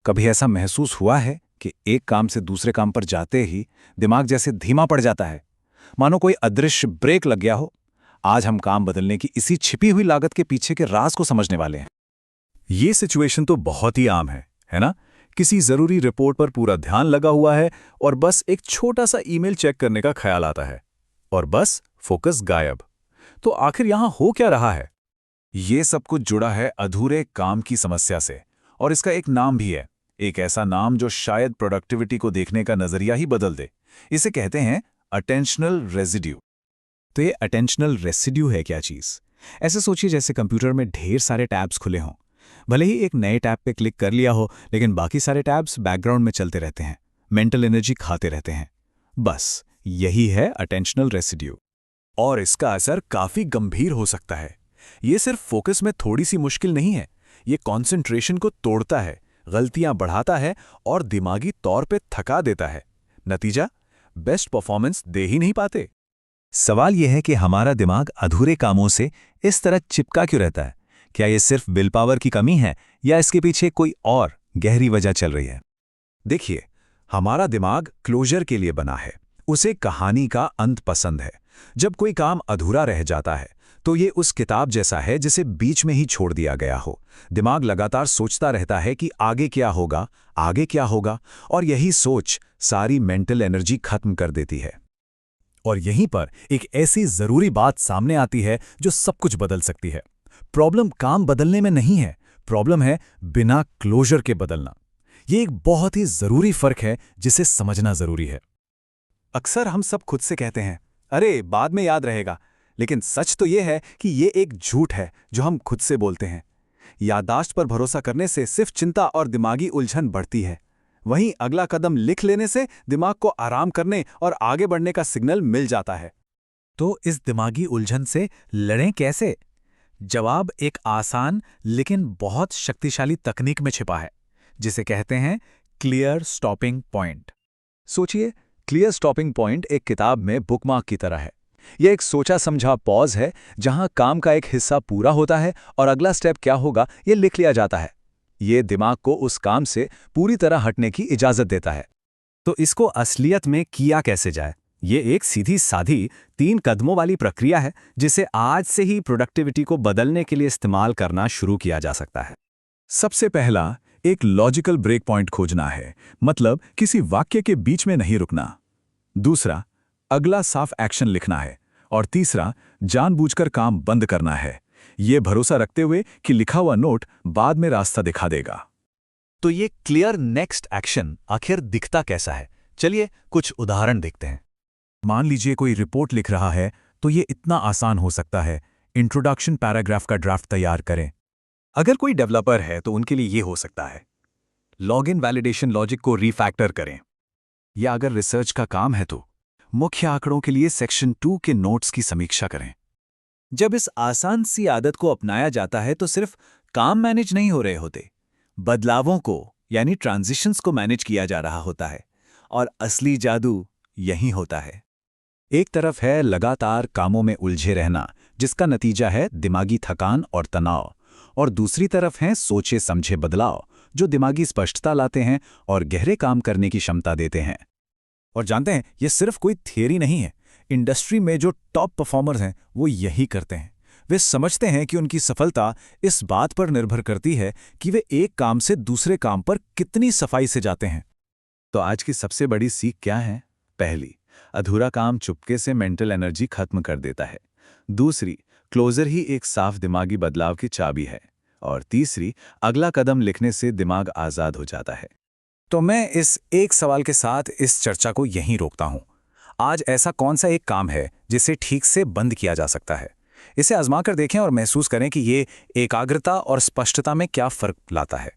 कभी ऐसा महसूस हुआ है कि एक काम से दूसरे काम पर जाते ही दिमाग जैसे धीमा पड़ जाता है, मानो कोई अदृश्य ब्रेक लग गया हो। आज हम काम बदलने की इसी छिपी हुई लागत के पीछे के राज को समझने वाले हैं। ये सिचुएशन तो बहुत ही आम है ना? किसी जरूरी रिपोर्ट पर पूरा ध्यान लगा हुआ है और बस एक छोटा सा ईमेल चेक करने का ख्याल आता है और बस फोकस गायब। तो आखिर यहां हो क्या रहा है? ये सब कुछ जुड़ा है अधूरे काम की समस्या से, और इसका एक नाम भी है, एक ऐसा नाम जो शायद प्रोडक्टिविटी को देखने का नजरिया ही बदल दे। इसे कहते हैं अटेंशनल रेजिड्यू। तो ये अटेंशनल रेसिड्यू है क्या चीज? ऐसे सोचिए जैसे कंप्यूटर में ढेर सारे टैब्स खुले हों। भले ही एक नए टैब पे क्लिक कर लिया हो, लेकिन बाकी सारे टैब्स बैकग्राउंड में चलते रहते हैं, मेंटल एनर्जी खाते रहते हैं। बस यही है अटेंशनल रेसिड्यू। और इसका असर काफी गंभीर हो सकता है। ये सिर्फ फोकस में थोड़ी सी मुश्किल नहीं है, ये कॉन्सेंट्रेशन को तोड़ता है, गलतियां बढ़ाता है और दिमागी तौर पे थका देता है। नतीजा, बेस्ट परफॉर्मेंस दे ही नहीं पाते। सवाल यह है कि हमारा दिमाग अधूरे कामों से इस तरह चिपका क्यों रहता है? क्या ये सिर्फ विल पावर की कमी है या इसके पीछे कोई और गहरी वजह चल रही है? देखिए, हमारा दिमाग क्लोजर के लिए बना है। उसे कहानी का अंत पसंद है। जब कोई काम अधूरा रह जाता है तो ये उस किताब जैसा है जिसे बीच में ही छोड़ दिया गया हो। दिमाग लगातार सोचता रहता है कि आगे क्या होगा, आगे क्या होगा, और यही सोच सारी मेंटल एनर्जी खत्म कर देती है। और यहीं पर एक ऐसी जरूरी बात सामने आती है जो सब कुछ बदल सकती है। प्रॉब्लम काम बदलने में नहीं है, प्रॉब्लम है बिना क्लोजर के बदलना। ये एक बहुत ही जरूरी फर्क है जिसे समझना जरूरी है। अक्सर हम सब खुद से कहते हैं, अरे बाद में याद रहेगा, लेकिन सच तो ये है कि ये एक झूठ है जो हम खुद से बोलते हैं। याददाश्त पर भरोसा करने से सिर्फ चिंता और दिमागी उलझन बढ़ती है। वहीं अगला कदम लिख लेने से दिमाग को आराम करने और आगे बढ़ने का सिग्नल मिल जाता है। तो इस दिमागी उलझन से लड़ें कैसे? जवाब एक आसान लेकिन बहुत शक्तिशाली तकनीक में छिपा है, जिसे कहते हैं क्लियर स्टॉपिंग पॉइंट। सोचिए, क्लियर स्टॉपिंग पॉइंट एक किताब में बुकमार्क की तरह है। यह एक सोचा समझा पॉज है जहां काम का एक हिस्सा पूरा होता है और अगला स्टेप क्या होगा यह लिख लिया जाता है। यह दिमाग को उस काम से पूरी तरह हटने की इजाजत देता है। तो इसको असलियत में किया कैसे जाए? ये एक सीधी साधी 3 कदमों वाली प्रक्रिया है जिसे आज से ही प्रोडक्टिविटी को बदलने के लिए इस्तेमाल करना शुरू किया जा सकता है। सबसे पहला, एक लॉजिकल ब्रेक पॉइंट खोजना है, मतलब किसी वाक्य के बीच में नहीं रुकना। दूसरा, अगला साफ एक्शन लिखना है। और तीसरा, जानबूझकर काम बंद करना है, ये भरोसा रखते हुए कि लिखा हुआ नोट बाद में रास्ता दिखा देगा। तो ये क्लियर नेक्स्ट एक्शन आखिर दिखता कैसा है? चलिए कुछ उदाहरण देखते हैं। मान लीजिए कोई रिपोर्ट लिख रहा है, तो ये इतना आसान हो सकता है, इंट्रोडक्शन पैराग्राफ का ड्राफ्ट तैयार करें। अगर कोई डेवलपर है तो उनके लिए ये हो सकता है, लॉगिन वैलिडेशन लॉजिक को रीफैक्टर करें। या अगर रिसर्च का काम है तो मुख्य आंकड़ों के लिए सेक्शन 2 के नोट्स की समीक्षा करें। जब इस आसान सी आदत को अपनाया जाता है तो सिर्फ काम मैनेज नहीं हो रहे होते, बदलावों को यानी ट्रांजिशंस को मैनेज किया जा रहा होता है। और असली जादू यही होता है। एक तरफ है लगातार कामों में उलझे रहना, जिसका नतीजा है दिमागी थकान और तनाव, और दूसरी तरफ हैं सोचे समझे बदलाव जो दिमागी स्पष्टता लाते हैं और गहरे काम करने की क्षमता देते हैं। और जानते हैं, ये सिर्फ कोई थियरी नहीं है। इंडस्ट्री में जो टॉप परफॉर्मर्स हैं वो यही करते हैं। वे समझते हैं कि उनकी सफलता इस बात पर निर्भर करती है कि वे एक काम से दूसरे काम पर कितनी सफाई से जाते हैं। तो आज की सबसे बड़ी सीख क्या है? पहली, अधूरा काम चुपके से मेंटल एनर्जी खत्म कर देता है। दूसरी, क्लोजर ही एक साफ दिमागी बदलाव की चाबी है। और तीसरी, अगला कदम लिखने से दिमाग आज़ाद हो जाता है। तो मैं इस एक सवाल के साथ इस चर्चा को यहीं रोकता हूं। आज ऐसा कौन सा एक काम है जिसे ठीक से बंद किया जा सकता है? इसे आजमा कर देखें और महसूस करें कि ये एकाग्रता और स्पष्टता में क्या फर्क लाता है।